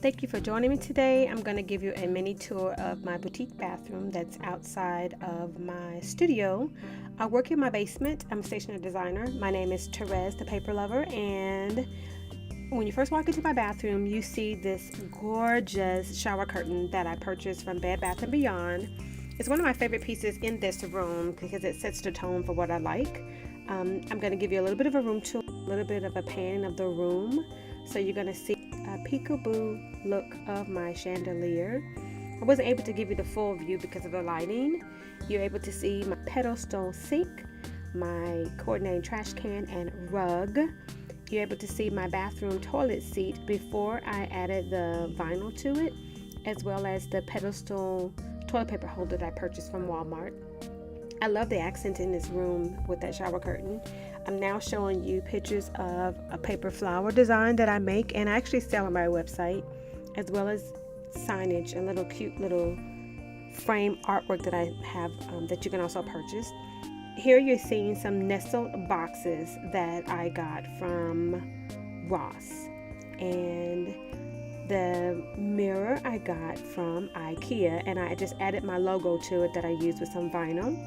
Thank you for joining me today. I'm going to give you a mini tour of my boutique bathroom that's outside of my studio. I work in my basement. I'm a stationery designer. My name is Therese, the paper lover, and when you first walk into my bathroom, you see this gorgeous shower curtain that I purchased from Bed Bath & Beyond. It's one of my favorite pieces in this room because it sets the tone for what I like. I'm going to give you a little bit of a room tour, a little bit of a pan of the room. So you're going to see a peekaboo look of my chandelier. I wasn't able to give you the full view because of the lighting. You're able to see my pedestal sink, my coordinating trash can and rug. You're able to see my bathroom toilet seat before I added the vinyl to it, as well as the pedestal toilet paper holder that I purchased from Walmart. I love the accent in this room with that shower curtain. I'm now showing you pictures of a paper flower design that I make and I actually sell on my website, as well as signage, a little cute little frame artwork that I have that you can also purchase. Here you're seeing some nestled boxes that I got from Ross, and the mirror I got from IKEA, and I just added my logo to it that I used with some vinyl.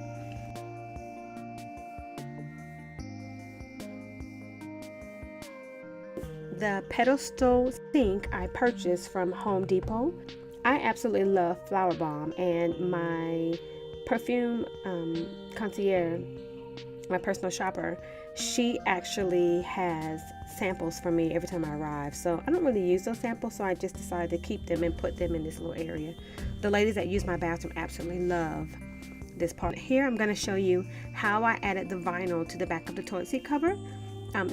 The pedestal sink I purchased from Home Depot. I absolutely love Flower Bomb, and my perfume concierge, my personal shopper, she actually has samples for me every time I arrive. So I don't really use those samples, so I just decided to keep them and put them in this little area. The ladies that use my bathroom absolutely love this part. Here I'm going to show you how I added the vinyl to the back of the toilet seat cover.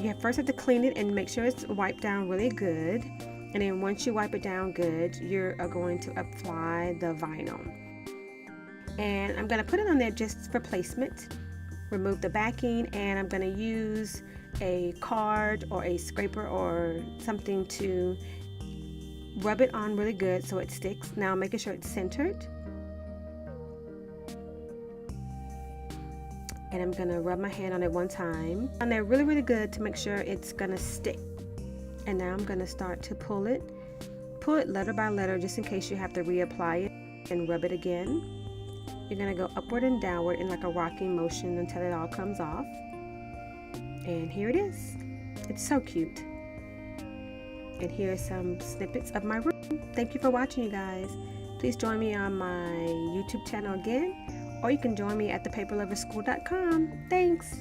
You first have to clean it and make sure it's wiped down really good, and then once you wipe it down good, you're going to apply the vinyl, and I'm going to put it on there just for placement. Remove the backing, and I'm going to use a card or a scraper or something to rub it on really good so it sticks. Now making sure it's centered, and I'm gonna rub my hand on it one time on there really good to make sure it's gonna stick. And now I'm gonna start to pull it letter by letter, just in case you have to reapply it and rub it again. You're gonna go upward and downward in like a rocking motion until it all comes off. And here it is. It's so cute. And here are some snippets of my room. Thank you for watching, you guys. Please join me on my YouTube channel again, or you can join me at thepaperloverschool.com. Thanks.